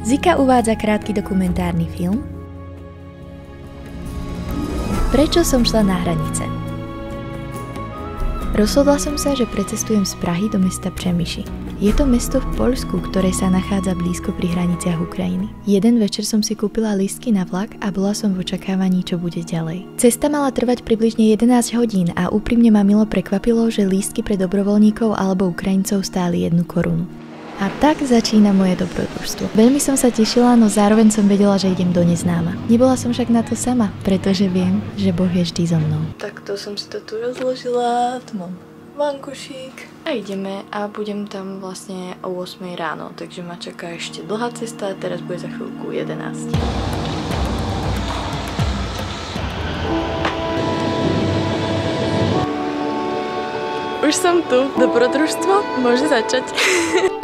Zika uvádza krátky dokumentárny film Prečo som šla na hranice. Rozhodla som sa, že precestujem z Prahy do mesta Přemyši. Je to mesto v Poľsku, ktoré sa nachádza blízko pri hraniciach Ukrajiny. Jeden večer som si kúpila lístky na vlak a bola som v očakávaní, čo bude ďalej. Cesta mala trvať približne 11 hodín a úprimne ma milo prekvapilo, že lístky pre dobrovoľníkov alebo Ukrajincov stáli 1 korunu. A tak začína moje dobrodružstvo. Veľmi som sa tešila, no zároveň som vedela, že idem do neznáma. Nebola som však na to sama, pretože viem, že Boh je vždy so mnou. Takto som si to tu rozložila, tu mám vankušík a ideme a budem tam vlastne o 8 ráno, takže ma čaká ešte dlhá cesta a teraz bude za chvíľku 11. Už som tu, dobrodružstvo môže začať.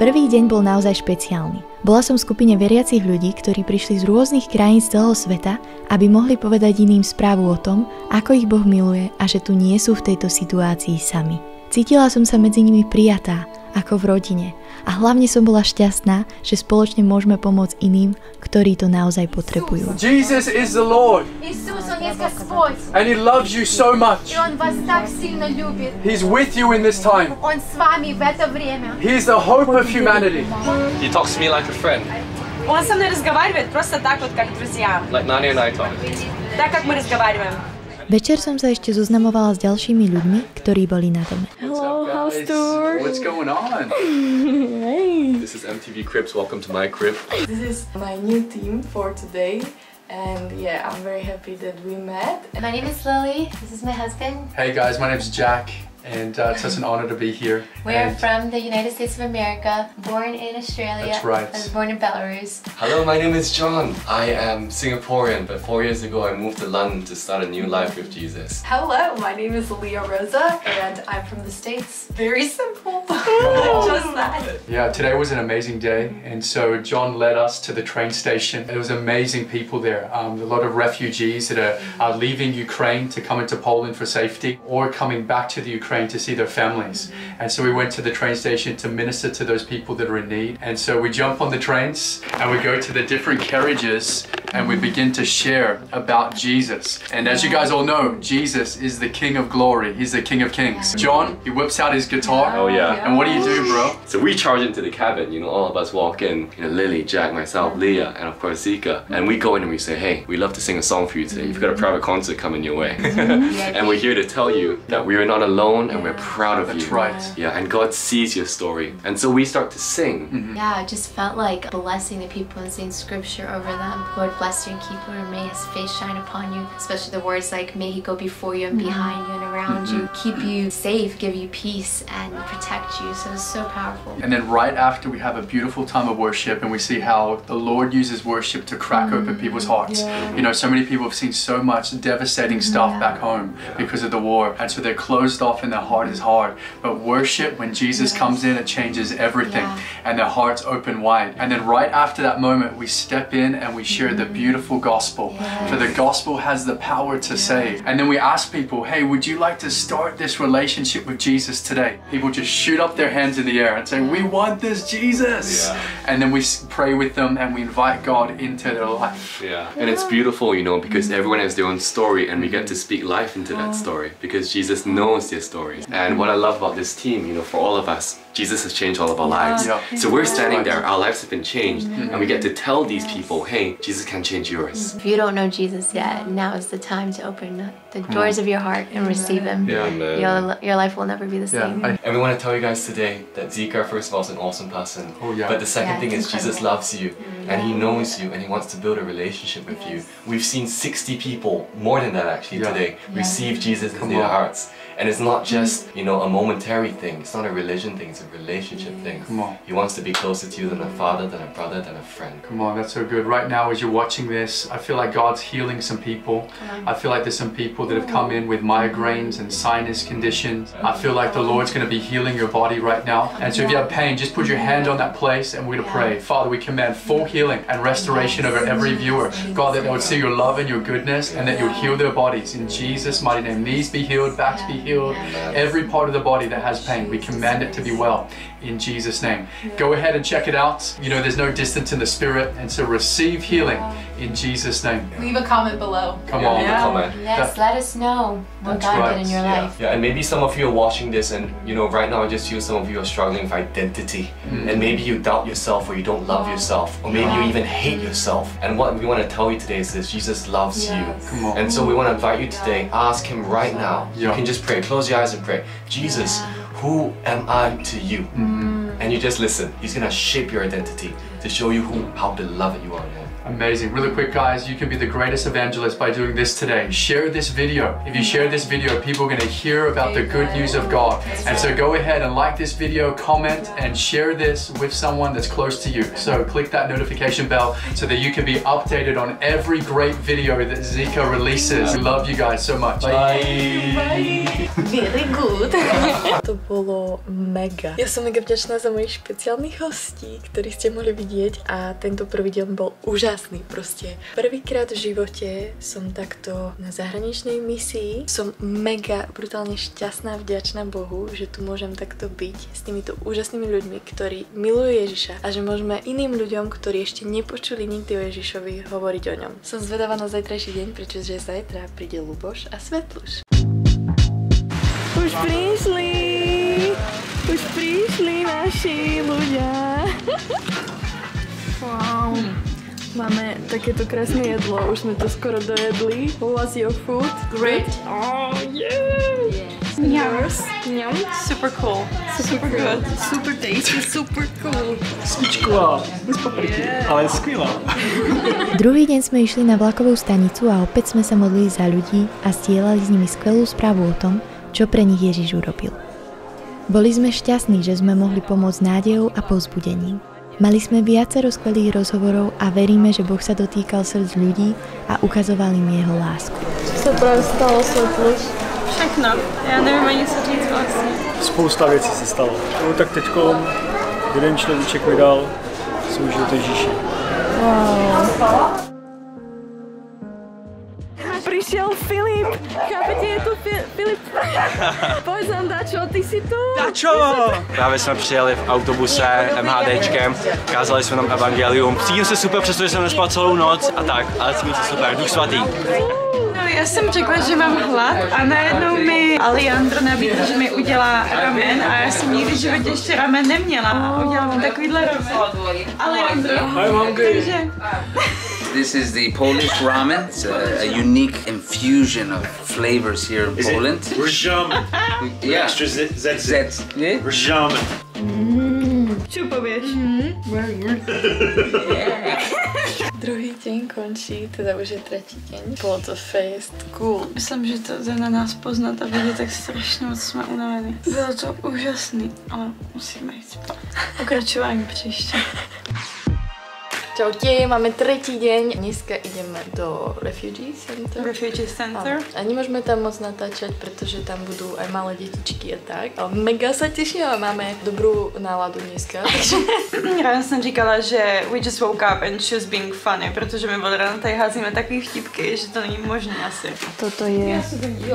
Prvý deň bol naozaj špeciálny. Bola som v skupine veriacich ľudí, ktorí prišli z rôznych krajín z celého sveta, aby mohli povedať iným správu o tom, ako ich Boh miluje a že tu nie sú v tejto situácii sami. Cítila som sa medzi nimi prijatá, ako v rodine. A hlavne som bola šťastná, že spoločne môžeme pomôcť iným, ktorí to naozaj potrebujú. Jesus is the Lord. Иисус, Он есть Господь. And He loves you so much. И Он вас так сильно любит. He's with you in this time. Он с вами в это время. He is the hope of humanity. He talks to me like a friend. Он со мной разговаривает просто так вот, как друзья. Like Nani and I talk. Так, как мы разговариваем. Večer som sa ešte zoznamovala s ďalšími ľuďmi, ktorí boli na dome. Hello, house tour. What's going on? Hey. This is MTV Cribs. Welcome to my crib. This is my new team for today. And yeah, I'm very happy that we met. My name is Lily. This is my husband. Hey guys, my name's Jack, and it's such an honor to be here. We are from the United States of America, born in Australia. That's right. I was born in Belarus. Hello, my name is John. I am Singaporean, but 4 years ago I moved to London to start a new life with Jesus. Hello, my name is Leah Rosa, and I'm from the States. Very simple. Just that. Yeah, today was an amazing day, and so John led us to the train station. There was amazing people there. A lot of refugees that are leaving Ukraine to come into Poland for safety, or coming back to the Ukraine to see their families. And so we went to the train station to minister to those people that are in need. And so we jump on the trains and we go to the different carriages and we begin to share about Jesus. And as you guys all know, Jesus is the King of Glory. He's the King of Kings. John, he whips out his guitar. Oh yeah. And what do you do, bro? So we charge into the cabin, all of us walk in, Lily, Jack, myself, Leah, and of course Zika. And we go in and we say, hey, we love to sing a song for you today. You've got a private concert coming your way. And we're here to tell you that we are not alone and we're proud of you. That's right. Yeah, and God sees your story. And so we start to sing. Yeah, I just felt like blessing the people and saying scripture over them. Lord bless you and keep you, and may His face shine upon you. Especially the words like, may He go before you and behind you and around you. Keep you safe, give you peace, and protect you. So it's so powerful. And then right after we have a beautiful time of worship and we see how the Lord uses worship to crack open people's hearts. So many people have seen so much devastating stuff back home because of the war, and so they're closed off and their heart is hard. But worship, when Jesus comes in, it changes everything, and their hearts open wide. And then right after that moment, we step in and we share the beautiful gospel. For the gospel has the power to save. And then we ask people, hey, would you like to start this relationship with Jesus today? People just shoot up their hands in the air and say, we want this Jesus. And then we pray with them and we invite God into their life. Yeah, and it's beautiful, because everyone has their own story and we get to speak life into that story because Jesus knows their stories. And what I love about this team, for all of us, Jesus has changed all of our lives. So we're standing there, our lives have been changed, and we get to tell these people, hey, Jesus can change yours. If you don't know Jesus yet, now is the time to open the doors of your heart and receive Him. Your life will never be the same. And we want to tell you guys today that Zika, first of all, is an awesome person. But the second thing is Jesus loves you, and He knows you, and He wants to build a relationship with you. We've seen 60 people, more than that actually, today, receive Jesus in their hearts. And it's not just, a momentary thing. It's not a religion thing, it's a relationship thing. Come on. He wants to be closer to you than a father, than a brother, than a friend. Come on, that's so good. Right now, as you're watching this, I feel like God's healing some people. I feel like there's some people that have come in with migraines and sinus conditions. I feel like the Lord's going to be healing your body right now. And so if you have pain, just put your hand on that place and we're going to pray. Father, we command full healing and restoration over every viewer. God, that they would see your love and your goodness and that you would heal their bodies. In Jesus' mighty name, knees be healed, backs be healed. healed. Every part of the body that has pain, we command it to be well in Jesus' name. Go ahead and check it out. You know, there's no distance in the spirit, and so receive healing in Jesus' name. Leave a comment below. Come on. Leave a comment. Yes, let us know what God did in your life. Yeah, and maybe some of you are watching this and, you know, right now I just feel some of you are struggling with identity. And maybe you doubt yourself, or you don't love yourself, or maybe you even hate yourself. And what we want to tell you today is this: Jesus loves you. Come on. And so we want to invite you today, ask Him right now. You can just pray, close your eyes and pray. Jesus, who am I to you? And you just listen. He's going to shape your identity to show you how beloved you are in Him. Amazing. Really quick, guys, you can be the greatest evangelist by doing this today. Share this video. If you share this video, people are going to hear about the good news of God. And so go ahead and like this video, comment, and share this with someone that's close to you. So click that notification bell so that you can be updated on every great video that Zika releases. We love you guys so much. Bye. Very good. To bolo mega. Ja som mega vďačná za mojich špeciálnych hostí, ktorých ste mohli vidieť, a tento prvý diel bol úžasný. Proste prvýkrát v živote som takto na zahraničnej misii. Som mega brutálne šťastná, vďačná Bohu, že tu môžem takto byť s týmito úžasnými ľuďmi, ktorí milujú Ježiša, a že môžeme iným ľuďom, ktorí ešte nepočuli nikdy o Ježišovi, hovoriť o ňom. Som zvedavá na zajtrajší deň, pretože zajtra príde Luboš a Svetluš. Už prišli naši ľudia. Wow. Máme takéto krásne jedlo, už sme to skoro dojedli. How was your food? Great. Oh yeah. Yours? Yum. Super cool. Super good. Super tasty. Super cool. Svíčková, bez papriky, ale skvělá. Druhý deň sme išli na vlakovú stanicu a opäť sme sa modlili za ľudí a stielali s nimi skvelú správu o tom, čo pre nich Ježiš urobil. Boli sme šťastní, že sme mohli pomôcť nádejou a povzbudením. Mali sme viacero skvelých rozhovorov a veríme, že Boh sa dotýkal srdc ľudí a ukazoval im jeho lásku. Čo sa práve stalo, Svetluš? Všechno. Já nevím ani co říct vlastně. Spousta věcí se stalo. No tak teďko jeden človíček vydal svůj život Ježíši. Wow. Prišiel Filip. Chápete, je tu Filip. Povedz nám, Dačo, ty si tu? Dačo! Právě jsme přijeli v autobuse MHDčkem, kázali jsme tam evangelium. Cítím se super, přestože jsem nespal celou noc a tak, ale cítím se super, Duch svatý. No, já jsem řekla, že mám hlad, a najednou mi Alejandro nabídl, že mi udělá ramen, a já jsem nikdy v životě ještě ramen neměla a udělal mi takovýhle ramen. Alejandro, takže... This is the Polish ramen. It's a unique infusion of flavors here in Poland. Ramen. Yeah. Extra Z. Yeah? Ramen. Čo povieš? Druhý deň končí, teda už je tretí deň. Bolo to fest, cool. Myslím, že to jde na nás poznat a vidět, tak strašně moc jsme unavení. Bylo to úžasný, ale musíme jít spát. Pokračování příště. Čaute, máme tretí deň. Dneska ideme do Refugee Center. Refugee Center. A nemôžeme tam moc natáčať, pretože tam budú aj malé detičky a tak. Ale mega sa teším a máme dobrú náladu dneska. Ráno jsem říkala, že we just woke up and she was being funny, protože my od rána tady házíme takový vtipky, že to není možné asi. Toto je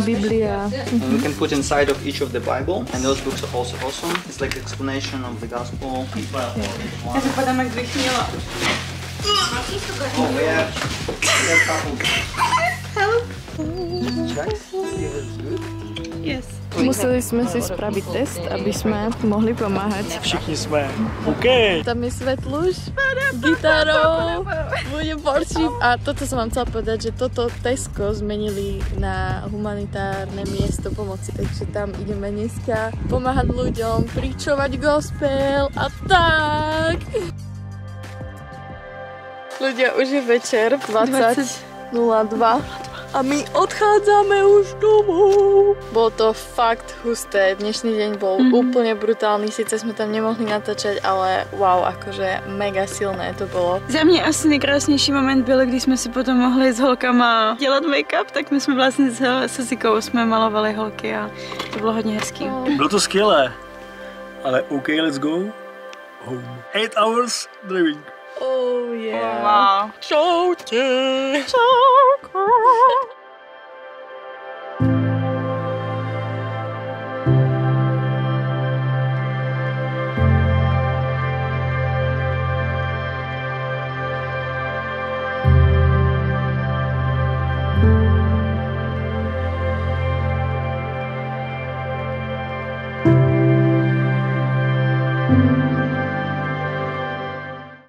Biblia. We can put inside of each of the Bible, and those books are also awesome. It's like explanation of the gospel. Já vypadám, jak bych měla. Oh, we have a couple. Help. Checks. It's good. Yes. Museli sme si spraviť test, aby sme mohli pomáhať. Všichni jsme OK. Tam je Svetluš s gitarou, bude worship. A toto som vám chcela povedať, že toto Tesco zmenili na humanitárne miesto pomoci. Takže tam ideme dneska pomáhať ľuďom, pričovať gospel a tak. Ľudia, už je večer 20:02 a my odchádzame už domov. Bolo to fakt husté, dnešný deň bol úplne brutálny, síce sme tam nemohli natáčať, ale wow, akože mega silné to bolo. Za mě asi nejkrásnější moment byl, když jsme si potom mohli s holkama dělat make-up, tak my jsme vlastně se Zikou jsme malovali holky a to bylo hodně hezký. Bylo to skvělé, ale OK, let's go home. 8 hours driving. Oh yeah. Wow. Čaute. Čau.